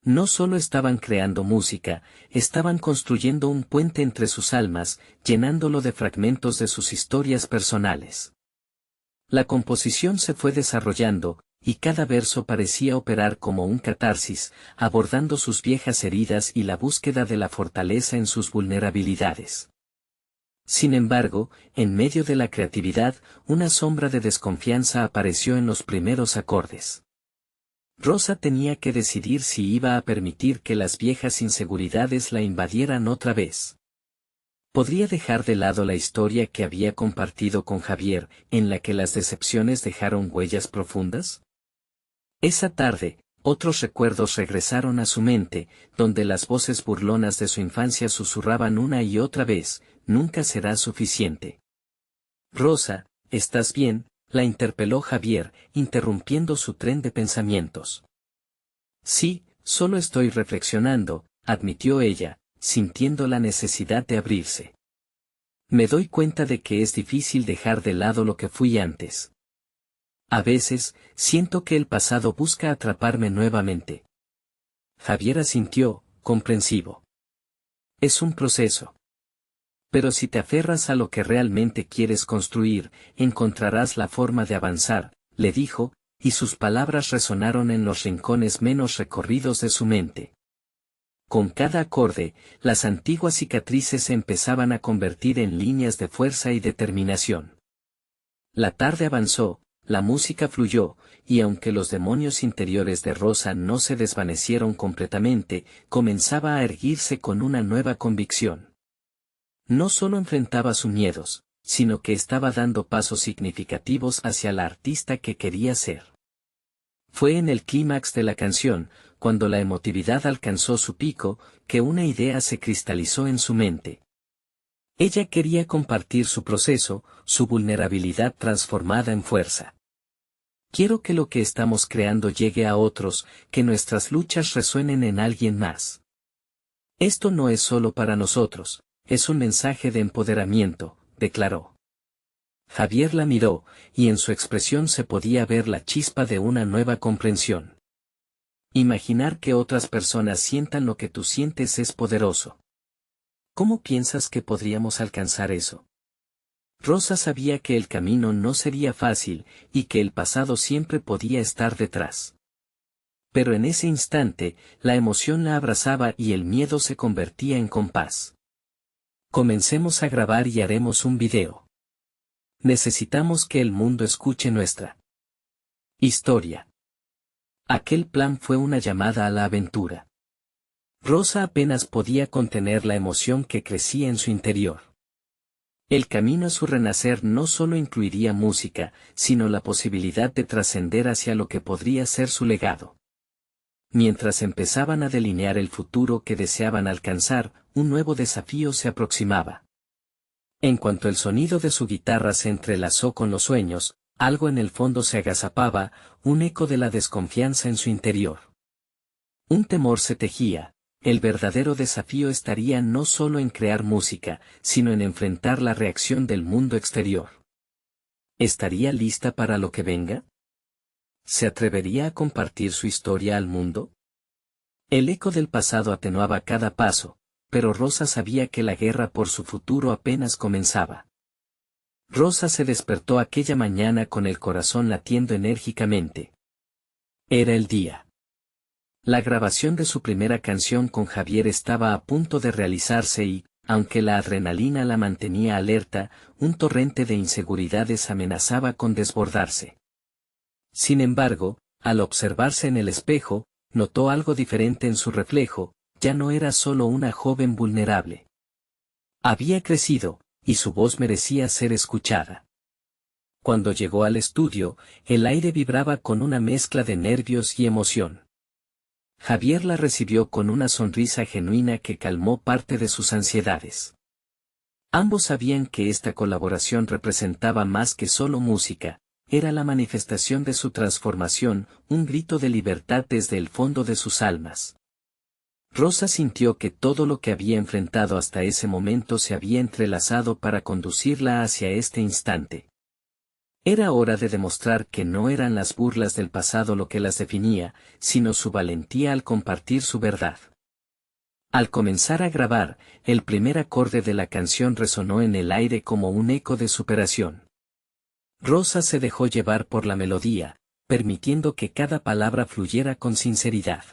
No solo estaban creando música, estaban construyendo un puente entre sus almas, llenándolo de fragmentos de sus historias personales. La composición se fue desarrollando, y cada verso parecía operar como un catarsis, abordando sus viejas heridas y la búsqueda de la fortaleza en sus vulnerabilidades. Sin embargo, en medio de la creatividad, una sombra de desconfianza apareció en los primeros acordes. Rosa tenía que decidir si iba a permitir que las viejas inseguridades la invadieran otra vez. ¿Podría dejar de lado la historia que había compartido con Javier, en la que las decepciones dejaron huellas profundas? Esa tarde, otros recuerdos regresaron a su mente, donde las voces burlonas de su infancia susurraban una y otra vez, «Nunca será suficiente». Rosa, ¿estás bien?, la interpeló Javier, interrumpiendo su tren de pensamientos. Sí, solo estoy reflexionando, admitió ella, sintiendo la necesidad de abrirse. Me doy cuenta de que es difícil dejar de lado lo que fui antes. A veces, siento que el pasado busca atraparme nuevamente. Javier asintió, comprensivo. Es un proceso. Pero si te aferras a lo que realmente quieres construir, encontrarás la forma de avanzar, le dijo, y sus palabras resonaron en los rincones menos recorridos de su mente. Con cada acorde, las antiguas cicatrices se empezaban a convertir en líneas de fuerza y determinación. La tarde avanzó, la música fluyó, y aunque los demonios interiores de Rosa no se desvanecieron completamente, comenzaba a erguirse con una nueva convicción. No solo enfrentaba sus miedos, sino que estaba dando pasos significativos hacia la artista que quería ser. Fue en el clímax de la canción, cuando la emotividad alcanzó su pico, que una idea se cristalizó en su mente. Ella quería compartir su proceso, su vulnerabilidad transformada en fuerza. Quiero que lo que estamos creando llegue a otros, que nuestras luchas resuenen en alguien más. Esto no es solo para nosotros, es un mensaje de empoderamiento, declaró. Javier la miró, y en su expresión se podía ver la chispa de una nueva comprensión. Imaginar que otras personas sientan lo que tú sientes es poderoso. ¿Cómo piensas que podríamos alcanzar eso? Rosa sabía que el camino no sería fácil, y que el pasado siempre podía estar detrás. Pero en ese instante, la emoción la abrazaba y el miedo se convertía en compás. Comencemos a grabar y haremos un video. Necesitamos que el mundo escuche nuestra historia. Aquel plan fue una llamada a la aventura. Rosa apenas podía contener la emoción que crecía en su interior. El camino a su renacer no solo incluiría música, sino la posibilidad de trascender hacia lo que podría ser su legado. Mientras empezaban a delinear el futuro que deseaban alcanzar, un nuevo desafío se aproximaba. En cuanto el sonido de su guitarra se entrelazó con los sueños, algo en el fondo se agazapaba, un eco de la desconfianza en su interior. Un temor se tejía. El verdadero desafío estaría no solo en crear música, sino en enfrentar la reacción del mundo exterior. ¿Estaría lista para lo que venga? ¿Se atrevería a compartir su historia al mundo? El eco del pasado atenuaba cada paso, pero Rosa sabía que la guerra por su futuro apenas comenzaba. Rosa se despertó aquella mañana con el corazón latiendo enérgicamente. Era el día. La grabación de su primera canción con Javier estaba a punto de realizarse y, aunque la adrenalina la mantenía alerta, un torrente de inseguridades amenazaba con desbordarse. Sin embargo, al observarse en el espejo, notó algo diferente en su reflejo, ya no era solo una joven vulnerable. Había crecido, y su voz merecía ser escuchada. Cuando llegó al estudio, el aire vibraba con una mezcla de nervios y emoción. Javier la recibió con una sonrisa genuina que calmó parte de sus ansiedades. Ambos sabían que esta colaboración representaba más que solo música, era la manifestación de su transformación, un grito de libertad desde el fondo de sus almas. Rosa sintió que todo lo que había enfrentado hasta ese momento se había entrelazado para conducirla hacia este instante. Era hora de demostrar que no eran las burlas del pasado lo que las definía, sino su valentía al compartir su verdad. Al comenzar a grabar, el primer acorde de la canción resonó en el aire como un eco de superación. Rosa se dejó llevar por la melodía, permitiendo que cada palabra fluyera con sinceridad.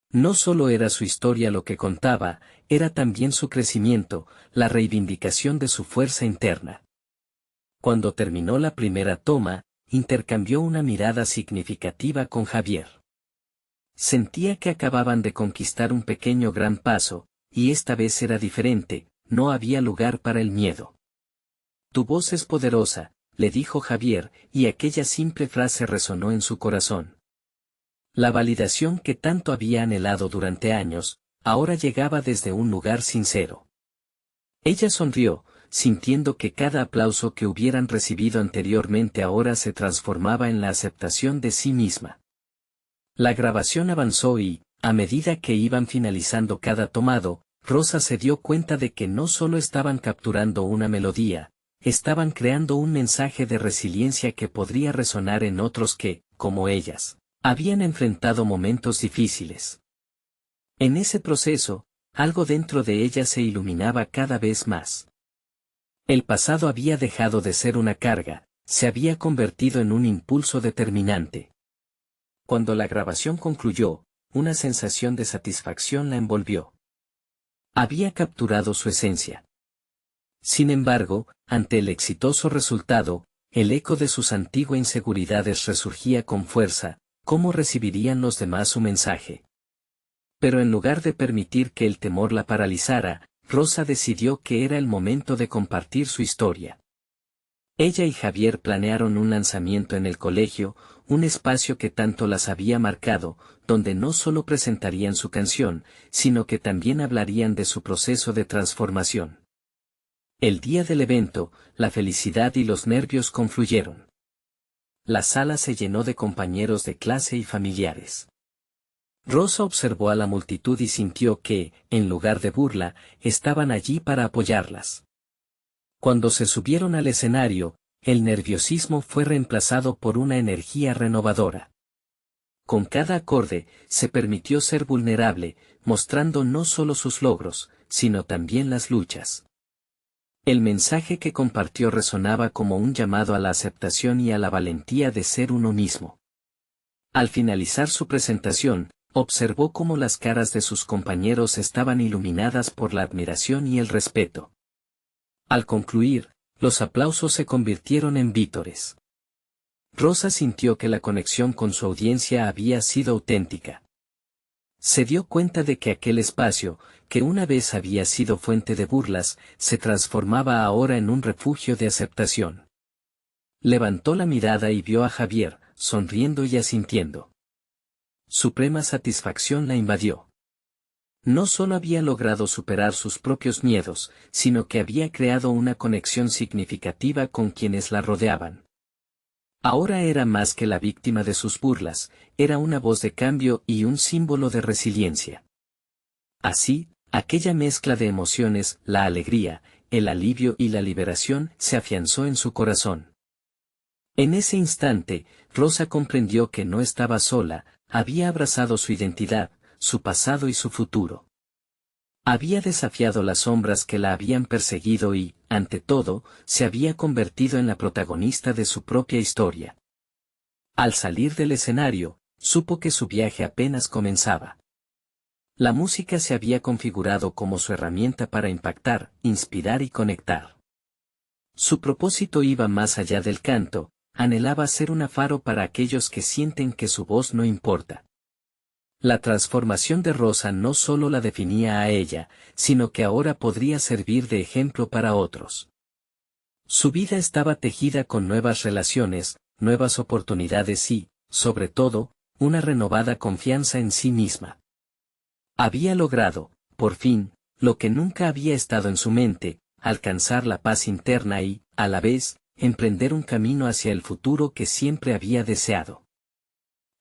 No solo era su historia lo que contaba, era también su crecimiento, la reivindicación de su fuerza interna. Cuando terminó la primera toma, intercambió una mirada significativa con Javier. Sentía que acababan de conquistar un pequeño gran paso, y esta vez era diferente, no había lugar para el miedo. Tu voz es poderosa, le dijo Javier, y aquella simple frase resonó en su corazón. La validación que tanto había anhelado durante años, ahora llegaba desde un lugar sincero. Ella sonrió, sintiendo que cada aplauso que hubieran recibido anteriormente ahora se transformaba en la aceptación de sí misma. La grabación avanzó y, a medida que iban finalizando cada tomado, Rosa se dio cuenta de que no solo estaban capturando una melodía, estaban creando un mensaje de resiliencia que podría resonar en otros que, como ellas, habían enfrentado momentos difíciles. En ese proceso, algo dentro de ella se iluminaba cada vez más. El pasado había dejado de ser una carga, se había convertido en un impulso determinante. Cuando la grabación concluyó, una sensación de satisfacción la envolvió. Había capturado su esencia. Sin embargo, ante el exitoso resultado, el eco de sus antiguas inseguridades resurgía con fuerza. ¿Cómo recibirían los demás su mensaje? Pero en lugar de permitir que el temor la paralizara, Rosa decidió que era el momento de compartir su historia. Ella y Javier planearon un lanzamiento en el colegio, un espacio que tanto las había marcado, donde no solo presentarían su canción, sino que también hablarían de su proceso de transformación. El día del evento, la felicidad y los nervios confluyeron. La sala se llenó de compañeros de clase y familiares. Rosa observó a la multitud y sintió que, en lugar de burla, estaban allí para apoyarlas. Cuando se subieron al escenario, el nerviosismo fue reemplazado por una energía renovadora. Con cada acorde, se permitió ser vulnerable, mostrando no solo sus logros, sino también las luchas. El mensaje que compartió resonaba como un llamado a la aceptación y a la valentía de ser uno mismo. Al finalizar su presentación, observó cómo las caras de sus compañeros estaban iluminadas por la admiración y el respeto. Al concluir, los aplausos se convirtieron en vítores. Rosa sintió que la conexión con su audiencia había sido auténtica. Se dio cuenta de que aquel espacio, que una vez había sido fuente de burlas, se transformaba ahora en un refugio de aceptación. Levantó la mirada y vio a Javier, sonriendo y asintiendo. Suprema satisfacción la invadió. No solo había logrado superar sus propios miedos, sino que había creado una conexión significativa con quienes la rodeaban. Ahora era más que la víctima de sus burlas, era una voz de cambio y un símbolo de resiliencia. Así, aquella mezcla de emociones, la alegría, el alivio y la liberación, se afianzó en su corazón. En ese instante, Rosa comprendió que no estaba sola, había abrazado su identidad, su pasado y su futuro. Había desafiado las sombras que la habían perseguido y, ante todo, se había convertido en la protagonista de su propia historia. Al salir del escenario, supo que su viaje apenas comenzaba. La música se había configurado como su herramienta para impactar, inspirar y conectar. Su propósito iba más allá del canto, anhelaba ser un faro para aquellos que sienten que su voz no importa. La transformación de Rosa no solo la definía a ella, sino que ahora podría servir de ejemplo para otros. Su vida estaba tejida con nuevas relaciones, nuevas oportunidades y, sobre todo, una renovada confianza en sí misma. Había logrado, por fin, lo que nunca había estado en su mente, alcanzar la paz interna y, a la vez, emprender un camino hacia el futuro que siempre había deseado.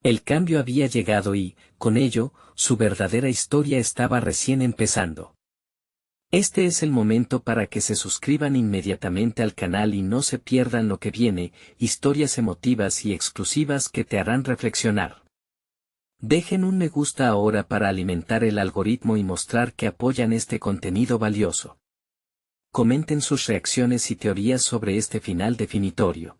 El cambio había llegado y, con ello, su verdadera historia estaba recién empezando. Este es el momento para que se suscriban inmediatamente al canal y no se pierdan lo que viene, historias emotivas y exclusivas que te harán reflexionar. Dejen un me gusta ahora para alimentar el algoritmo y mostrar que apoyan este contenido valioso. Comenten sus reacciones y teorías sobre este final definitorio.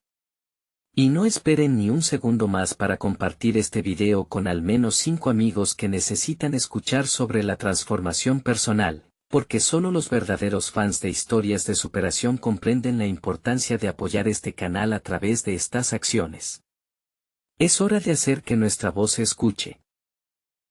Y no esperen ni un segundo más para compartir este video con al menos 5 amigos que necesitan escuchar sobre la transformación personal, porque solo los verdaderos fans de historias de superación comprenden la importancia de apoyar este canal a través de estas acciones. Es hora de hacer que nuestra voz se escuche.